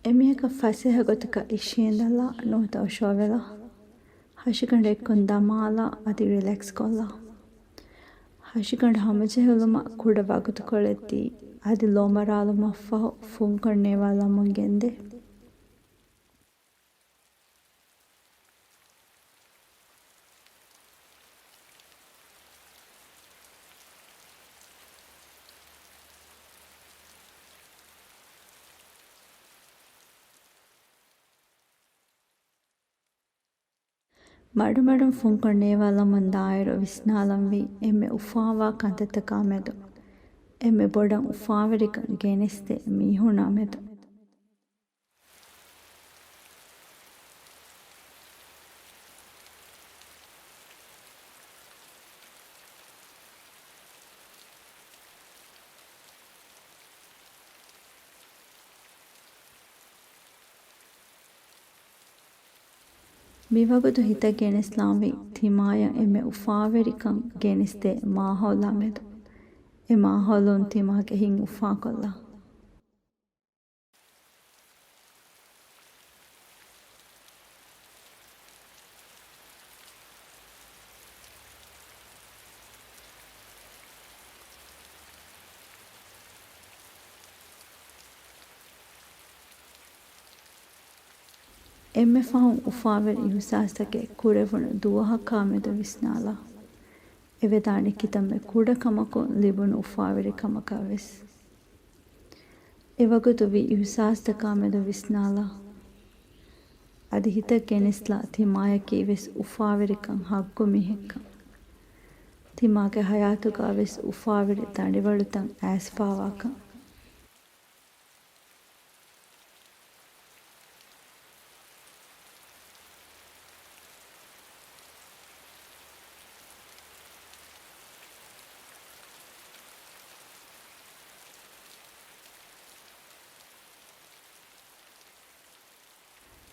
ಎಮಿಯಕ ಫಸೆಹ ಗೊತಕ ಇಶಿಯಂದಲ್ಲ ನೋತ ಶೋವೆಲ ಹಶಿಕಂಡ ಎಕ್ಕೊಂದ ಮಾಲ ಅತಿ ರಿಲ್ಯಾಕ್ಸ್ ಕೊಲ್ಲ ಹಶಿಕಂಡ ಹಮಜೆಹುಲುಮ ಕುಡ ವಗುತು ಕೊಳೆತ್ತಿ ಅದಿ ಲೋಮರಾಲು ಮಫ್ಫಹು ಫುಂಕಣ್ಣೇವಾಲ ಮುಂಗೆಂದೆ ಮಡುಮಡುಂ ಫುಂಕೊಂಡೇವಾಲ ಮುಂದಾಯರು ವಿಸ್ನಾಲಂವಿ ಎಮ್ಮೆ ಉಫಾವಾ ಕಂತತಕ ಮೆದು ಎಮ್ಮೆ ಬೊಡಂ ಉಫಾವೆರಿಕ ಗೆನೆಸ್ತೆ ಮೀಹುಣ ಮೆದು ಮಿವಗುದು ಹಿತ ಗೆನೆಸ್ಲಾಂವಿ ತಿಮಾಯಂ ಎಮ್ಮೆ ಉಫಾವೆರಿಕಂ ಗೆನೆಸ್ತೆ ಮಾಹೌಲ ಮೆದು ಎ ಮಾಹೌಲುನ್ ತಿಮಾಗೆ ಹಿಂ ಉಫಾ ಕೊಲ್ಲ ಎಮ್ಮೆ ಫಹುಂ ಉಫಾವೆರಿ ಇಹುಸಾಸ್ತಕೆ ಕುರೆವುಣು ದುವಹಕಾ ಮೆದು ವಿಸ್ನಾಲ ಎವೆದಾಣಿ ಕಿತಮ್ಮೆ ಕುಡ ಕಮಕು ಲಿಬುಣು ಉಫಾವೆರಿ ಕಮಕವೆಸ್ ಎವಗುತು ವಿ ಇಹುಸಾಸ್ತಕಾ ಮೆದು ವಿಸ್ನಾಲ ಅದಿ ಹಿತ ಗೆನೆಸ್ಲಾ ತಿಮಾಯಕಿ ವೆಸ್ ಉಫಾವೆರಿಕಂ ಹಗ್ಗು ಮಿಹೆಕ್ಕಂ ತಿಮಾಗೆ ಹಯಾತುಗಾ ವೆಸ್ ಉಫಾವೆರಿ ದಂಡಿವಳುತಂ ಆಸ್ಪಾವಾಕಂ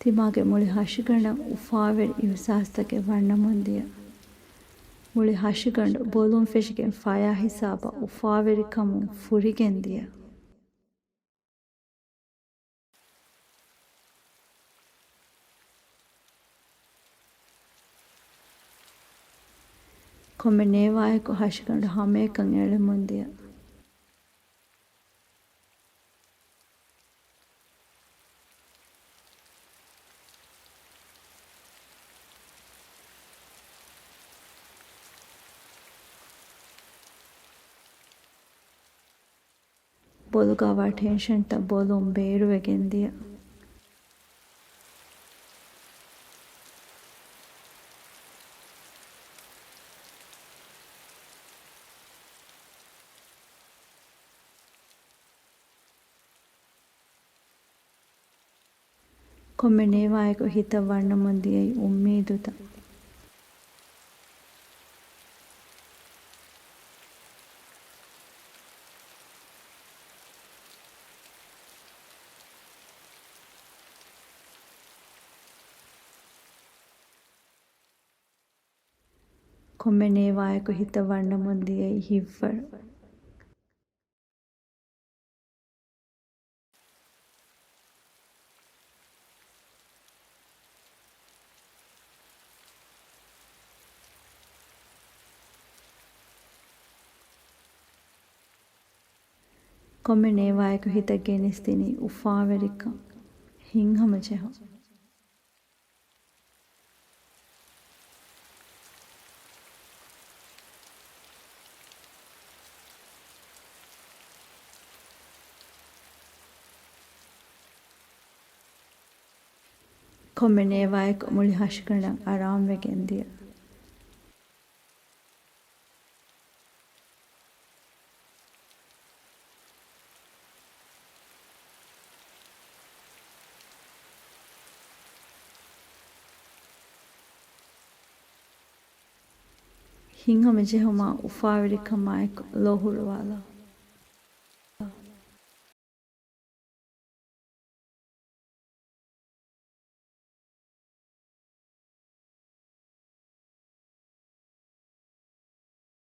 ತಿಮಾಗೆ ಮುಳಿ ಹಶಿಗಂಡಂ ಉಫಾವೆರಿ ಇಹುಸಾಸ್ತಕೆ ವಣ್ಣ ಮುಂದಿಯ ಮುಳಿ ಹಶಿಗಂಡು ಬೋಲುಂ ಫೆಶಿಗೆ ಫಯಾ ಹಿಸಾಬ ಉಫಾವೆರಿ ಕಮುಂ ಫುರಿಗೆಂದಿಯ ಕೊಮ್ಮೆ ನೇವಾಯಕು ಹಶಿಗಂಡು ಹಮೇಕಂ ಎಳೆ ಮುಂದಿಯ ಬೊಲುಗಾವ ಟೆನ್ಷನ್ತ ಬೊಲುಂ ಬೇರುವೆಗೆಂದಿಯ ಕೊಮ್ಮೆ ನೇವಾಯಕು ಹಿತ ವಣ್ಣ ಮುಂದಿಯೈ ಉಮ್ಮೀದುತ ಕೊಮ್ಮೆ ನೇವಾಯಕು ಹಿತ ವಣ್ಣ ಮುಂದಿಯೈ ಹಿವ್ವಳು ಕೊಮ್ಮೆ ನೇವಾಯಕು ಹಿತ ಗೆನೆಸ್ತಿನಿ ಉಫಾವೆರಿಕಂ ಹಿಂಹಮಜೆಹು ಕೊಮ್ಮೆ ನೇವಾಯಕು ಮುಳಿ ಹಶಿಗಂಡಂ ಆರಾಮ್ವೆಗೆಂದಿಯ ಹಿಂಹಮಜೆಹುಮಾ ಉಫಾವೆರಿಕಂ ಮಾಯಕು ಲೋಹುಳುವಾಲ